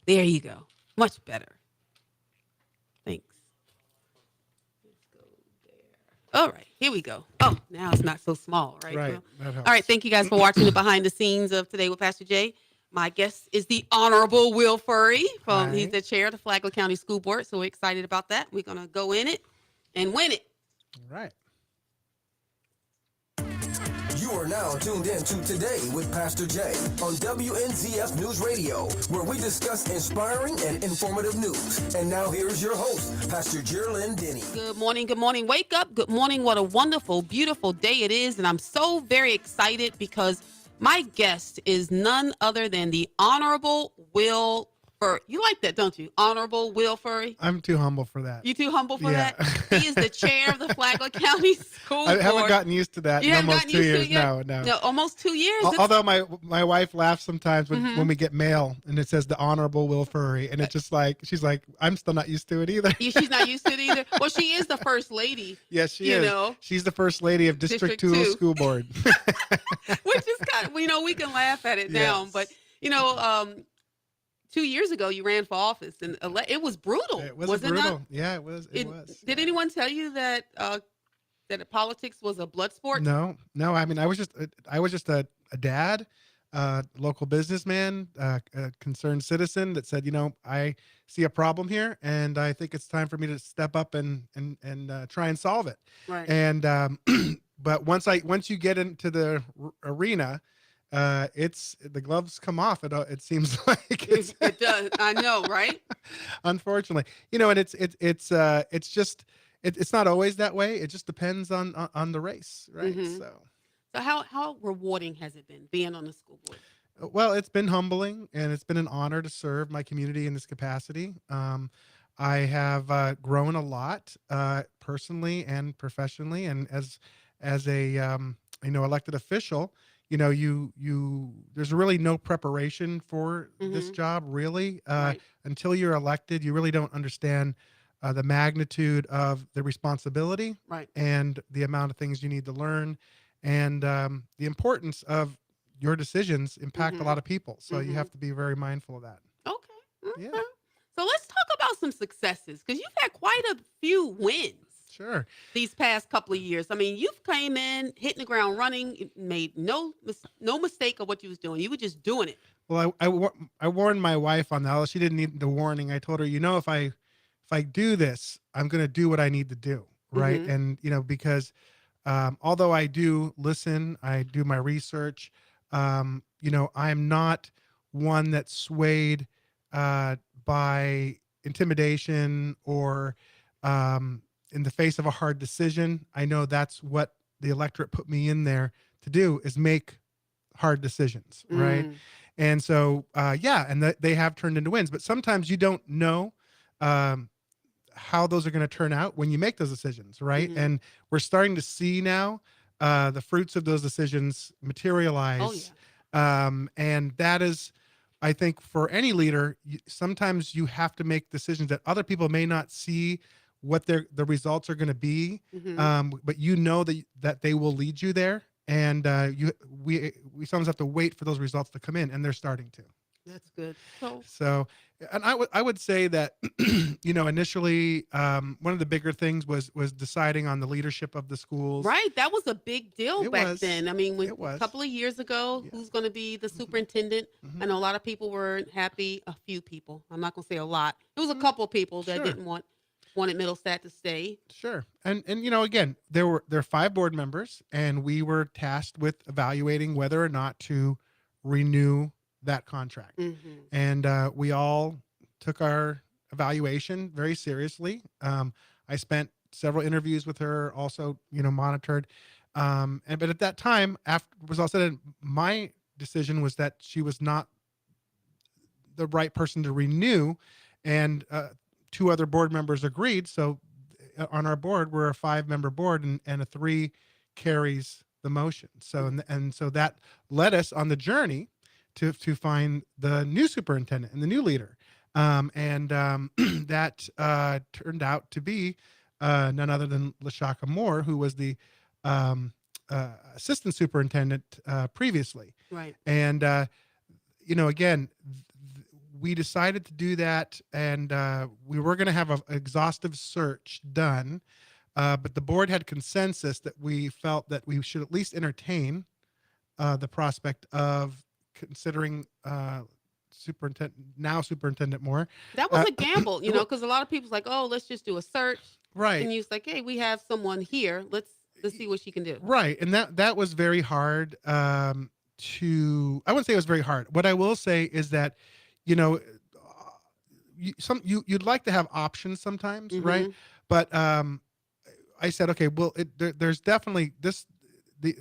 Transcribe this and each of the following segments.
There you go. Much better. Thanks. Let's go there. All right, here we go. Oh, now it's not so small, right? Right. Well, That all right. helps. Thank you guys for watching the behind the scenes of Today with Pastor Jay. My guest is the Honorable Will Furry he's Hi. the chair of the Flagler County School Board. So we're excited about that. We're gonna go in it and win it. All right. You are now tuned in to Today with Pastor Jay on WNZF News Radio, where we discuss inspiring and informative news. And now here's your host, Pastor Geraldine Denny. Good morning. Good morning. Wake up. Good morning. What a wonderful, beautiful day it is. And I'm so very excited because my guest is none other than the Honorable Will Furry. You like that, don't you? Honorable Will Furry. I'm too humble for that. You too humble for Yeah. that? He is the chair of the Flagler County School Board. I haven't gotten used to that You in haven't almost gotten 2 used to years. it yet? No. No, almost 2 years. Although my wife laughs sometimes when we get mail and it says the Honorable Will Furry, and it's just like she's like, I'm still not used to it either. She's not used to it either. Well, she is the first lady. Yes, she you is. know. She's the first lady of District 2 2. School Board. Which is kind of, we can laugh at it now, Yes. but 2 years ago you ran for office and it was brutal. It was was it brutal. not? Yeah, it was. It was. Did anyone tell you that politics was a blood sport? No. I mean, I was just a dad, local businessman, a concerned citizen that said, I see a problem here, and I think it's time for me to step up and try and solve it. Right. And but once you get into the arena, it's the gloves come off. It seems like It does. I know, right? unfortunately, and it's just it's not always that way. It just depends on the race, right? Mhm. So. So how rewarding has it been being on the school board? Well, it's been humbling, and it's been an honor to serve my community in this capacity. I have grown a lot personally and professionally, and as a elected official, you there's really no preparation for this job, really. Right. Until you're elected, you really don't understand the magnitude of the responsibility Right. and the amount of things you need to learn, and the importance of your decisions impact a lot of people. So you have to be very mindful of that. Okay. Yeah. So let's talk about some successes because you've had quite a few wins Sure. these past couple of years. I mean, you've came in, hitting the ground running, you made no mistake of what you was doing. You were just doing it. Well, I warned my wife on that. Although she didn't need the warning. I told her, if I do this, I'm going to do what I need to do. Right. And, because although I do listen, I do my research, I'm not one that's swayed by intimidation or in the face of a hard decision. I know that's what the electorate put me in there to do, is make hard decisions, right? And so, they have turned into wins. But sometimes you don't know how those are going to turn out when you make those decisions, right? And we're starting to see now the fruits of those decisions materialize. Oh, yeah. And that is, I think, for any leader, sometimes you have to make decisions that other people may not see what the results are going to be, but that they will lead you there. And we sometimes have to wait for those results to come in, and they're starting to. That's good. So, and I would say that, initially, one of the bigger things was deciding on the leadership of the schools. Right. That was a big deal It back was. then. I mean, It was. a couple of years ago, Yeah. who's going to be the superintendent? I know a lot of people weren't happy. A few people. I'm not going to say a lot. It was a couple of people that Sure. didn't wanted Middlestat to stay. Sure. And again, there are 5 board members, and we were tasked with evaluating whether or not to renew that contract. And we all took our evaluation very seriously. I spent several interviews with her, also, monitored. But at that time, after it was all said, my decision was that she was not the right person to renew, and 2 other board members agreed. So on our board, we're a 5-member board, and a 3 carries the motion. So and so that led us on the journey to find the new superintendent and the new leader. That turned out to be none other than LaShaka Moore, who was the assistant superintendent previously. Right. And again, we decided to do that, and we were going to have an exhaustive search done, but the board had consensus that we felt that we should at least entertain the prospect of considering Superintendent Moore. That was Uh, a gamble, well, because a lot of people's like, oh, let's just do a search, right, and you're like, hey, we have someone here. Let's see what she can do. right, and that was very hard. I wouldn't say it was very hard. What I will say is that, you know, you'd like to have options sometimes, right? Mm-hmm. But I said, okay, well, there's definitely the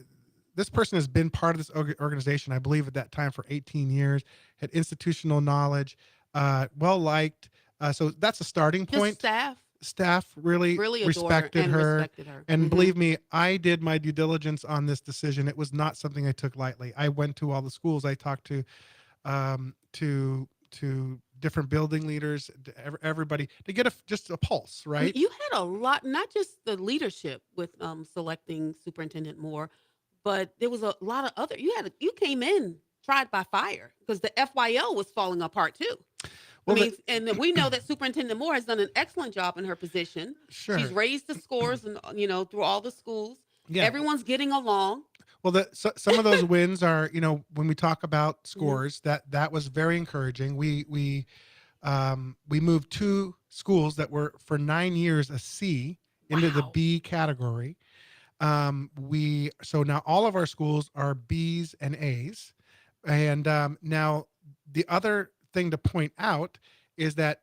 this person has been part of this organization, I believe, at that time for 18 years, had institutional knowledge, well liked. So that's a starting Just point. Staff really really adored respected and her. respected her. And Mhm. believe me, I did my due diligence on this decision. It was not something I took lightly. I went to all the schools. I talked to different building leaders, to everybody, to get just a pulse, I mean, right? you had a lot, not just the leadership with selecting Superintendent Moore, but there was a lot of other. You came in tried by fire because the FYL was falling apart too. I Well, mean, and we know that Superintendent Moore has done an excellent job in her position. sure. She's raised the scores, and through all the schools, Yeah. everyone's getting along. Well, some of those wins are, when we talk about Mhm. scores, that was very encouraging. We moved two schools that were for 9 years a C into the Wow. B category. So now all of our schools are B's and A's, and now the other thing to point out is that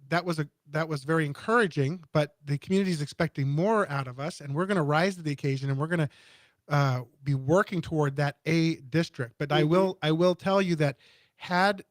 that was very encouraging, but the community is expecting more out of us, and we're going to rise to the occasion, and we're going to be working toward that A district. But Mhm. I will tell you that had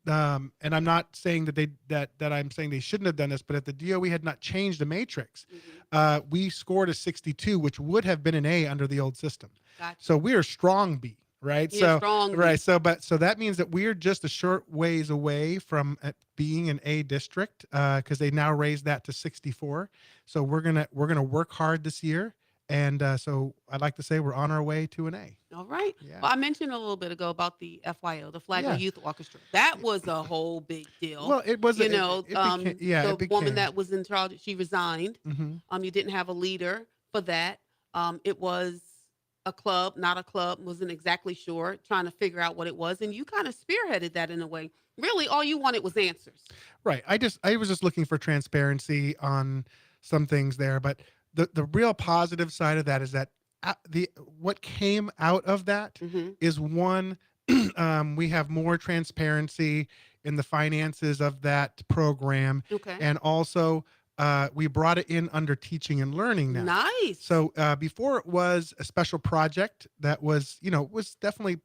and I'm not saying that I'm saying they shouldn't have done this, but if the DOE had not changed the matrix, Mhm. we scored a 62, which would have been an A under the old system. Gotcha. So we are strong B, right? You're So strong. right, so that means that we're just a short ways away from being an A district, because they now raised that to 64. So we're gonna work hard this year, and so I'd like to say we're on our way to an A. All right. Yeah. Well, I mentioned a little bit ago about the FYO, the Flagler Yeah. Youth Orchestra. That was a whole big deal. Well, it was You it, know, it became, yeah, the it became. woman that was in charge, she resigned. Hmm. You didn't have a leader for that. It was a club, not a club, wasn't exactly sure, trying to figure out what it was. And you kind of spearheaded that in a way. Really, all you wanted was answers. Right. I was just looking for transparency on some things there, but the real positive side of that is that the what came out of that Hmm. is one, we have more transparency in the finances of that program, Okay. and also we brought it in under teaching and learning now. Nice. So before it was a special project that was definitely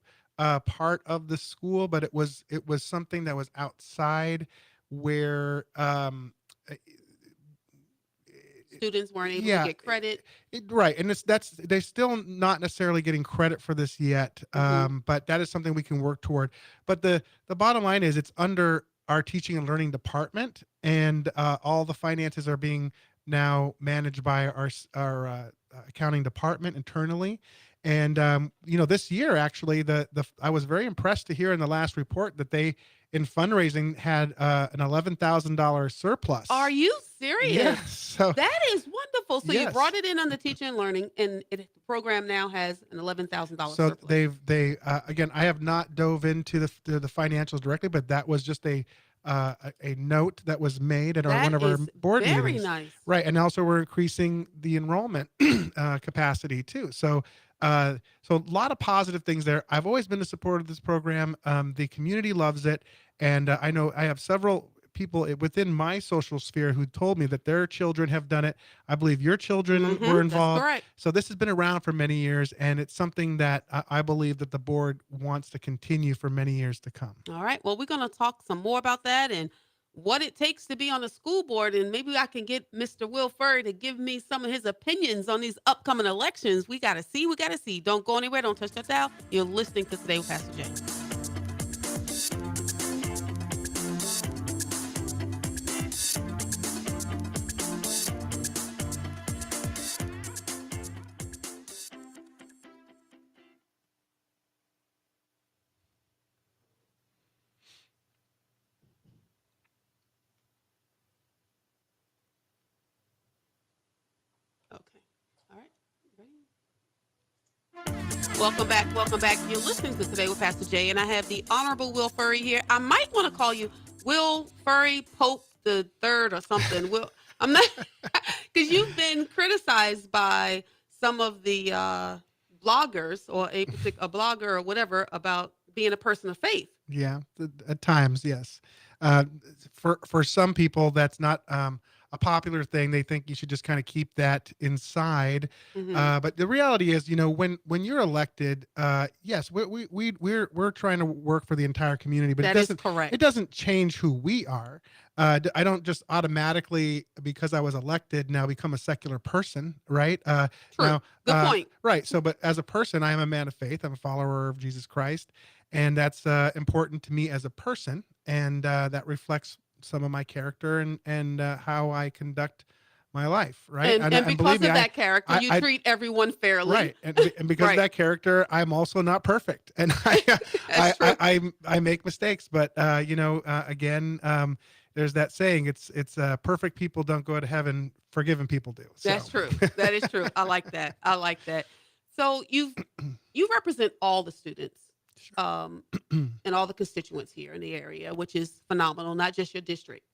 part of the school, but it was something that was outside where Students weren't able to yeah, get credit. right, and they're still not necessarily getting credit for this yet, Hmm. but that is something we can work toward. But the bottom line is it's under our teaching and learning department, and all the finances are being now managed by our accounting department internally. And this year actually, the I was very impressed to hear in the last report that they in fundraising had an $11,000 surplus. Are you serious? Yes. So That is wonderful. So you yes. brought it in on the teaching and learning, and the program now has an $11,000 So surplus. they again, I have not dove into the financials directly, but that was just a note that was made at one That of our is board very meetings. nice. Right, and also we're increasing the enrollment capacity too. So a lot of positive things there. I've always been a supporter of this program. The community loves it, and I know I have several people within my social sphere who told me that their children have done it. I believe your children were That's involved. correct. So this has been around for many years, and it's something that I believe that the board wants to continue for many years to come. All right. Well, we're going to talk some more about that and what it takes to be on the school board. And maybe I can get Mr. Will Furry to give me some of his opinions on these upcoming elections. We got to see. We got to see. Don't go anywhere. Don't touch that dial. You're listening to Today with Pastor Jay. Okay. All right. Ready? Welcome back. Welcome back. You're listening to Today with Pastor Jay, and I have the Honorable Will Furry here. I might want to call you Will Furry Pope the Third or something. Will, I'm not, because you've been criticized by some of the bloggers or a particular blogger or whatever about being a person of faith. Yeah, at times, yes. Uh, for some people, that's not a popular thing. They think you should just kind of keep that inside. Hmm. But the reality is, when you're elected, yes, we're trying to work for the entire community, but That is it correct. doesn't change who we are. I don't just automatically, because I was elected, now become a secular person, right? True. Good point. Right. So, but as a person, I am a man of faith. I'm a follower of Jesus Christ, and that's important to me as a person, and that reflects some of my character and how I conduct my life, right? And And because believe me, of that character, you I treat everyone fairly. right, and because of Right. that character, I'm also not perfect, and That's true. I make mistakes, but again, there's that saying, it's perfect people don't go to heaven, forgiven people do. So That's true. That is true. I like that. I like that. So you represent all the students um, and all the constituents here in the area, which is phenomenal. Not just your district.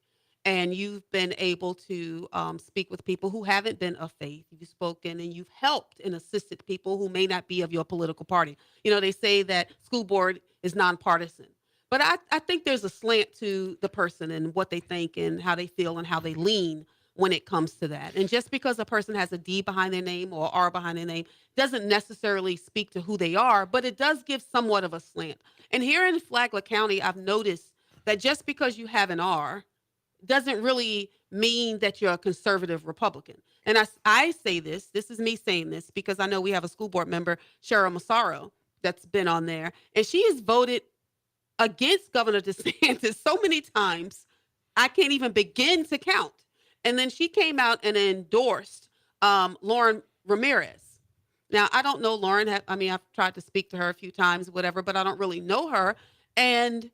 And you've been able to speak with people who haven't been of faith. You've spoken and you've helped and assisted people who may not be of your political party. You know, they say that school board is nonpartisan, but I think there's a slant to the person and what they think and how they feel and how they lean when it comes to that. And just because a person has a D behind their name or R behind their name doesn't necessarily speak to who they are, but it does give somewhat of a slant. And here in Flagler County, I've noticed that just because you have an R doesn't really mean that you're a conservative Republican. And I say this is me saying this because I know we have a school board member, Cheryl Massaro, that's been on there. And she has voted against Governor DeSantis so many times, I can't even begin to count. And then she came out and endorsed Lauren Ramirez. Now, I don't know Lauren. I've tried to speak to her a few times, whatever, but I don't really know her. And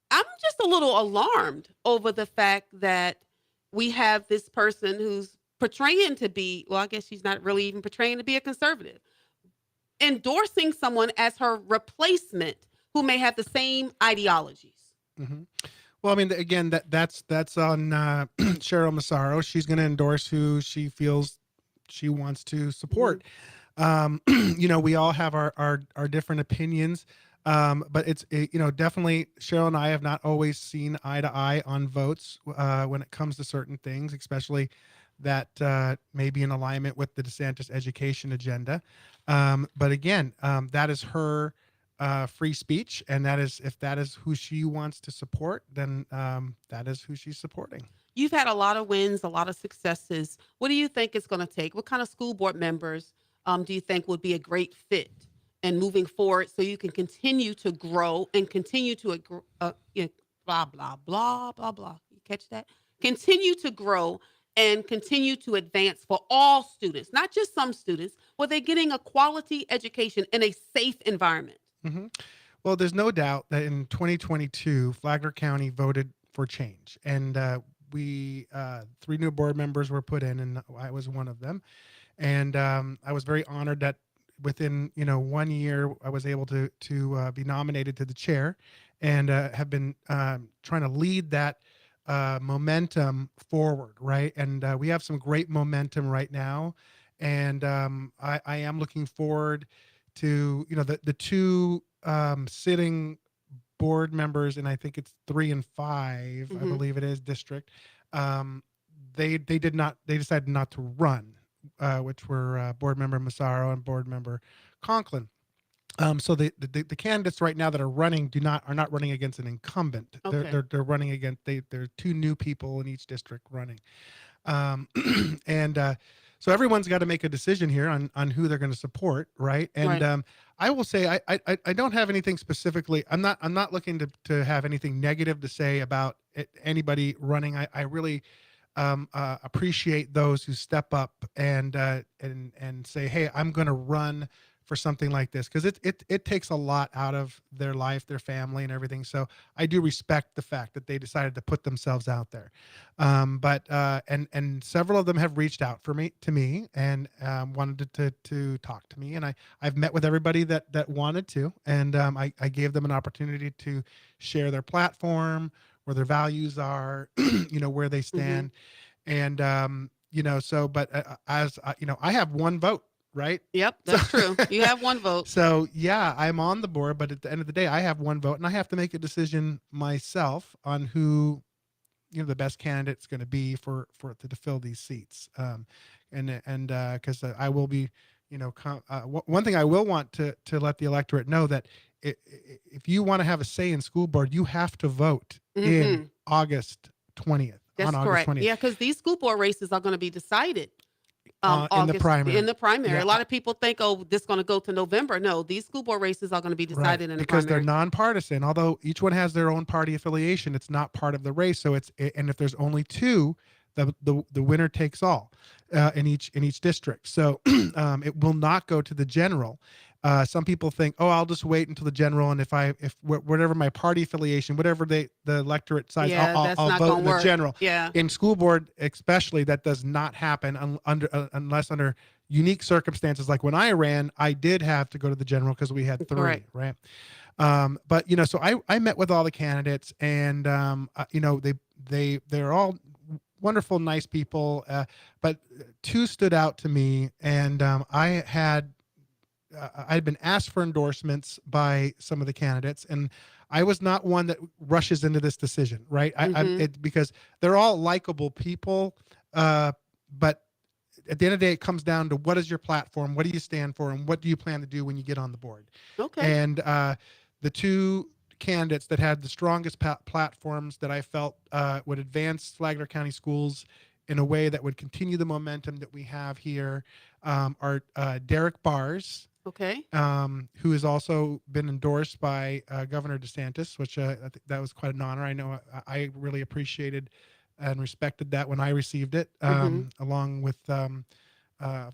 I'm just a little alarmed over the fact that we have this person who's portraying to be, well, I guess she's not really even portraying to be a conservative, endorsing someone as her replacement who may have the same ideologies. hmm Well, I mean, again, that's on Cheryl Massaro. She's going to endorse who she feels she wants to Mhm. support. We all have our different opinions, but definitely Cheryl and I have not always seen eye to eye on votes when it comes to certain things, especially that may be in alignment with the DeSantis education agenda. But again, that is her free speech, and that is, if that is who she wants to support, then that is who she's supporting. You've had a lot of wins, a lot of successes. What do you think it's going to take? What kind of school board members do you think would be a great fit and moving forward so you can continue to grow and continue to blah, blah, blah, blah, blah. You catch that? Continue to grow and continue to advance for all students, not just some students, where they're getting a quality education in a safe environment. hmm Well, there's no doubt that in 2022, Flagler County voted for change, and we three new board members were put in, and I was one of them. And I was very honored that within 1 year I was able to be nominated to the chair, and have been trying to lead that momentum forward, right? And we have some great momentum right now, and I am looking forward to the two sitting board members, and I think it's 3 and 5, I Hmm. believe it is, district. Um, they decided not to run, which were board member Massaro and board member Conklin. So the candidates right now that are not running against an incumbent. Okay. They're running against, there are two new people in each district running. Um, and so everyone's got to make a decision here on who they're going to support, right? And Right. I will say I don't have anything specifically. I'm not looking to have anything negative to say about anybody running. I really appreciate those who step up and say, hey, I'm going to run for something like this, because it takes a lot out of their life, their family, and everything. So I do respect the fact that they decided to put themselves out there. And several of them have reached out to me and wanted to talk to me, and I've met with everybody that wanted to, and I gave them an opportunity to share their platform, where their values are, where they stand, and so, but I have one vote. Right. Yep, that's true. You have one vote. So yeah, I'm on the board, but at the end of the day, I have one vote, and I have to make a decision myself on who, the best candidate's going to be to fill these seats. And because I will be, one thing I will want to let the electorate know that if you want to have a say in school board, you have to vote in August 20th. That's correct. 20th. Yeah, because these school board races are going to be decided. In the primary. Yeah. A lot of people think, this is going to go to November. No, these school board races are going to be decided in the because primary. they're nonpartisan. Although each one has their own party affiliation, it's not part of the race. So and if there's only two, the winner takes all in each district. So it will not go to the general. Some people think, I'll just wait until the general, and if whatever my party affiliation, whatever the electorate size, I'll vote in the general. Yeah. In school board, especially, that does not happen unless under unique circumstances. Like when I ran, I did have to go to the general because we had 3, Correct. right? But so I met with all the candidates, and they're all wonderful, nice people, but 2 stood out to me, and I'd been asked for endorsements by some of the candidates, and I was not one that rushes into this decision, right? Because they're all likable people, but at the end of the day, it comes down to what is your platform, what do you stand for, and what do you plan to do when you get on the board? Okay. And the 2 candidates that had the strongest platforms that I felt would advance Flagler County Schools in a way that would continue the momentum that we have here are Derek Bars. Okay. Who has also been endorsed by Governor DeSantis, which I think that was quite an honor. I know I really appreciated and respected that when I received it, along with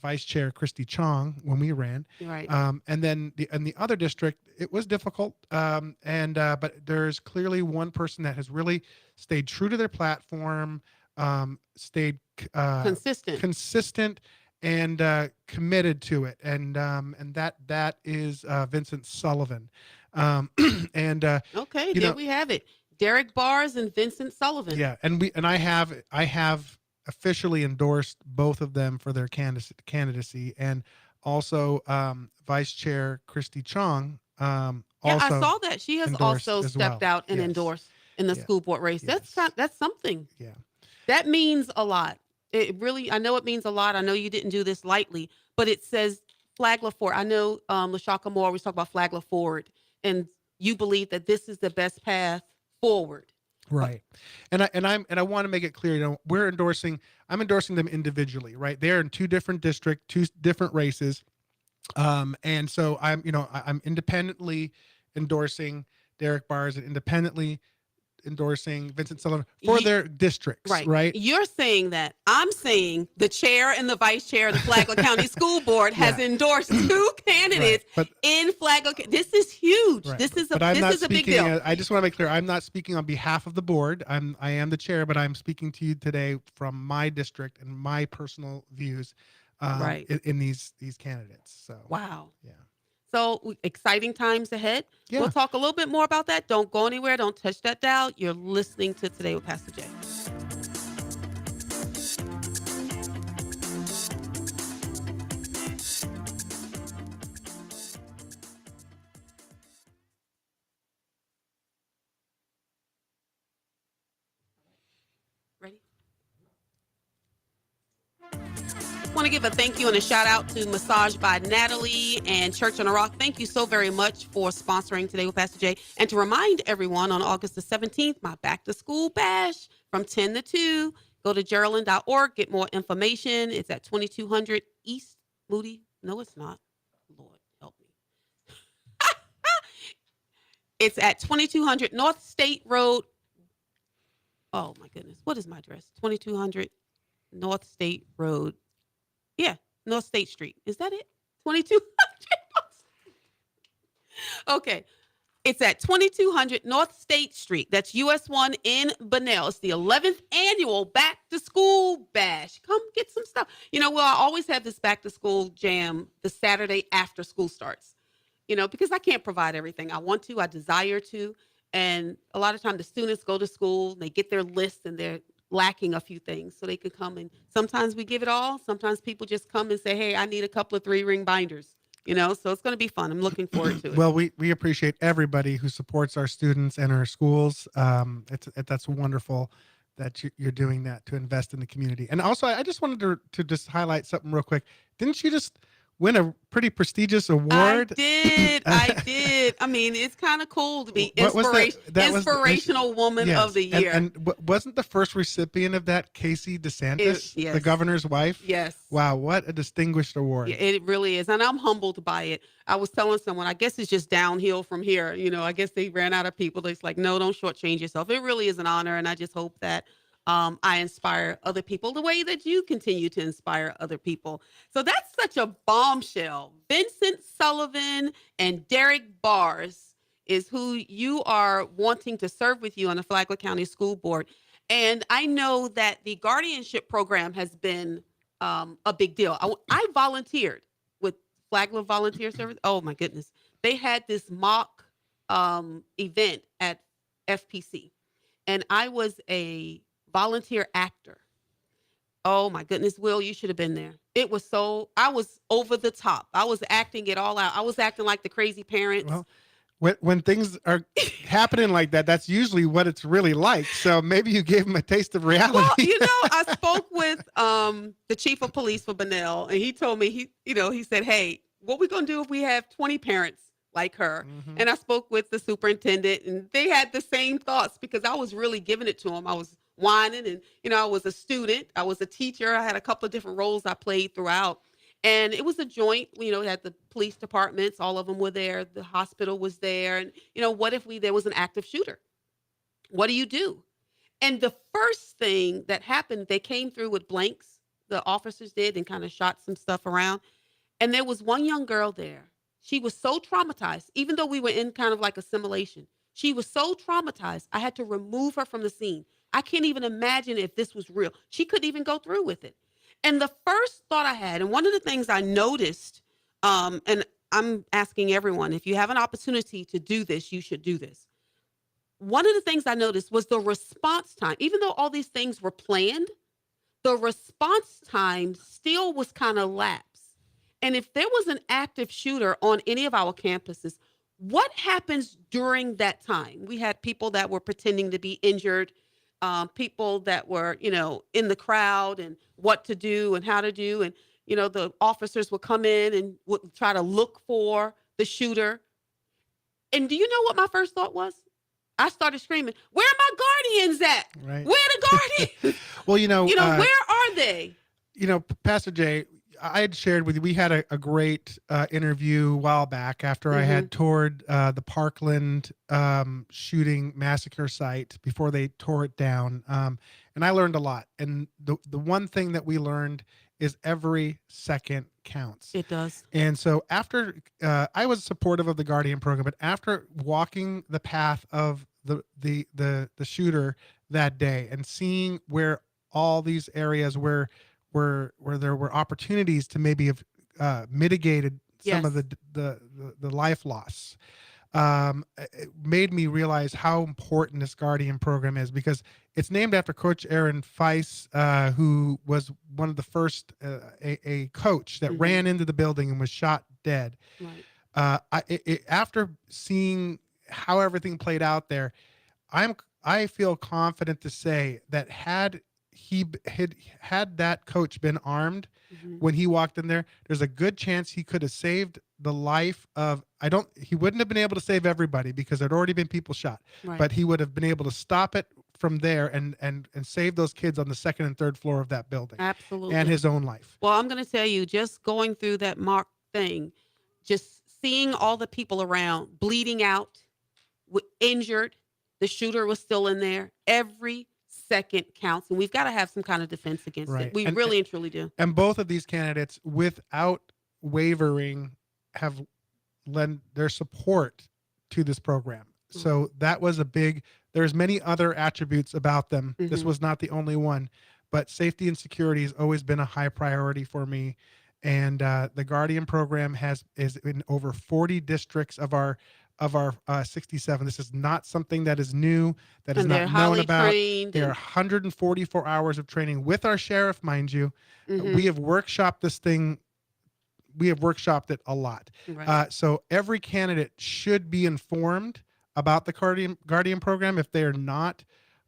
Vice Chair Christy Chong when we ran. Right. And then in the other district, it was difficult. But there's clearly one person that has really stayed true to their platform, stayed consistent, and committed to it, and that is Vincent Sullivan. Okay, there we have it. Derek Bars and Vincent Sullivan. Yeah, and I have officially endorsed both of them for their candidacy, and also Vice Chair Christy Chong. I saw that she has also stepped out and endorsed in the school board race. Yes. That's something. Yeah, that means a lot. It really, I know it means a lot. I know you didn't do this lightly, but it says Flagler Forward. I know LaShaka Moore always talk about Flagler Forward, and you believe that this is the best path forward. Right. And I want to make it clear, I'm endorsing them individually, right? They're in 2 different districts, 2 different races. And so I'm independently endorsing Derek Bars and independently endorsing Vincent Sullivan for their districts, right? You're saying that. I'm saying the chair and the vice chair of the Flagler County School Board has endorsed 2 candidates in Flagler. This is huge. Right. This is a big deal. I just want to make clear, I'm not speaking on behalf of the board. I am the chair, but I'm speaking to you today from my district and my personal views in these candidates. So wow. Yeah. So exciting times ahead. Yeah. We'll talk a little bit more about that. Don't go anywhere. Don't touch that dial. You're listening to Today with Pastor Jay. Ready? I want to give a thank you and a shout out to Massage by Natalie and Church on a Rock. Thank you so very much for sponsoring Today with Pastor Jay. And to remind everyone, on August the 17th, my back to school bash from 10 to 2. Go to Geraldine.org, get more information. It's at 2200 East Moody. No, it's not. Lord, help me. It's at 2200 North State Road. Oh, my goodness. What is my address? 2200 North State Road. Yeah, North State Street. Is that it? 2200 North Okay. It's at 2200 North State Street. That's US 1 in Bunnell. It's the 11th annual Back to School Bash. Come get some stuff. Well, I always have this back to school jam the Saturday after school starts, because I can't provide everything I want to, I desire to. And a lot of time the students go to school, they get their list and they're lacking a few things so they can come. And sometimes we give it all. Sometimes people just come and say, hey, I need a couple of 3-ring binders. So it's going to be fun. I'm looking forward to it. Well, we appreciate everybody who supports our students and our schools. That's wonderful that you're doing that to invest in the community. And also, I just wanted to just highlight something real quick. Didn't you just win a pretty prestigious award? I did. I mean, it's kind of cool to be What was that? Inspirational Woman of the Year. And wasn't the first recipient of that Casey DeSantis, yes. the governor's wife? Yes. Wow, what a distinguished award. Yeah, it really is. And I'm humbled by it. I was telling someone, I guess it's just downhill from here. I guess they ran out of people. It's like, no, don't shortchange yourself. It really is an honor. And I just hope that I inspire other people the way that you continue to inspire other people. So that's such a bombshell. Vincent Sullivan and Derek Bars is who you are wanting to serve with you on the Flagler County School Board. And I know that the guardianship program has been a big deal. I volunteered with Flagler Volunteer Service. Oh my goodness. They had this mock event at FPC and I was a volunteer actor. Oh my goodness, Will, you should have been there. I was over the top. I was acting it all out. I was acting like the crazy parents. Well, when things are happening like that, that's usually what it's really like. So maybe you gave them a taste of reality. Well, I spoke with the chief of police for Bunnell, and he told me, he said, hey, what we going to do if we have 20 parents like her? Mm-hmm. And I spoke with the superintendent, and they had the same thoughts because I was really giving it to them. I was whining, and I was a student, I was a teacher, I had a couple of different roles I played throughout, and it was a joint. We had the police departments, all of them were there, the hospital was there, and what if there was an active shooter? What do you do? And the first thing that happened, they came through with blanks, the officers did, and kind of shot some stuff around, and there was one young girl there. She was so traumatized, even though we were in kind of like a simulation. She was so traumatized, I had to remove her from the scene. I can't even imagine if this was real. She couldn't even go through with it. And the first thought I had, and one of the things I noticed, and I'm asking everyone, if you have an opportunity to do this, you should do this. One of the things I noticed was the response time. Even though all these things were planned, the response time still was kind of lapse. And if there was an active shooter on any of our campuses, what happens during that time? We had people that were pretending to be injured, people that were, in the crowd and what to do and how to do. And, the officers would come in and would try to look for the shooter. And do you know what my first thought was? I started screaming, where are my guardians at? Right. Where are the guardians? Well, where are they? Pastor Jay, I had shared with you, we had a great interview a while back after I had toured the Parkland shooting massacre site before they tore it down. And I learned a lot. And the one thing that we learned is every second counts. It does. And so after I was supportive of the Guardian program, but after walking the path of the shooter that day and seeing where all these areas where there were opportunities to maybe have mitigated some of the life loss, it made me realize how important this Guardian program is, because it's named after Coach Aaron Feis, who was one of the first a coach that ran into the building and was shot dead. Right. After seeing how everything played out there, I feel confident to say that had that coach been armed when he walked in there, there's a good chance he could have saved the life of, he wouldn't have been able to save everybody because there'd already been people shot, but he would have been able to stop it from there and save those kids on the second and third floor of that building. Absolutely. And his own life. Well, I'm going to tell you, just going through that mock thing, just seeing all the people around bleeding out, injured, the shooter was still in there. Every second counts, and we've got to have some kind of defense against it. We really and truly do. And both of these candidates, without wavering, have lend their support to this program. So that was a big, there's many other attributes about them. This was not the only one, but safety and security has always been a high priority for me. And the Guardian program is in over 40 districts of our 67. This is not something that is new, that is And they're not known highly about. trained. There are 144 hours of training with our sheriff, mind you. We have workshopped this thing. We have workshopped it a lot. Right. So every candidate should be informed about the Guardian program. If they are not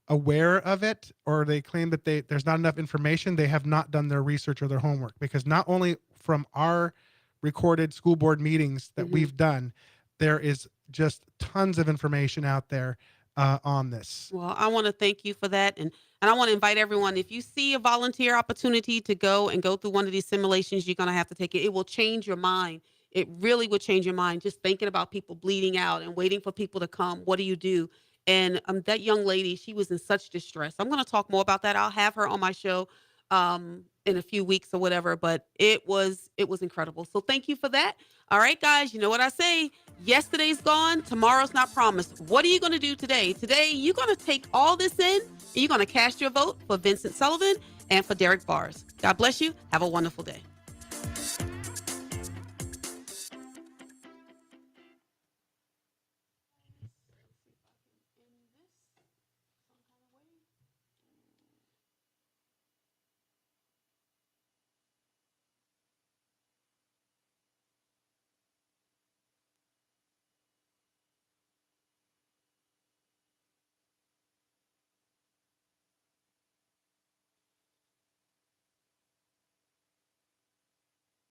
aware of it, or they claim that there's not enough information, they have not done their research or their homework. Because not only from our recorded school board meetings that we've done, there is just tons of information out there on this. Well, I want to thank you for that. And I want to invite everyone, if you see a volunteer opportunity to go through one of these simulations, you're going to have to take it. It will change your mind. It really would change your mind, just thinking about people bleeding out and waiting for people to come. What do you do? And that young lady, she was in such distress. I'm going to talk more about that. I'll have her on my show in a few weeks or whatever, but it was incredible. So thank you for that. All right, guys, you know what I say? Yesterday's gone. Tomorrow's not promised. What are you going to do today? Today, you're going to take all this in and you're going to cast your vote for Vincent Sullivan and for Derek Bars. God bless you. Have a wonderful day.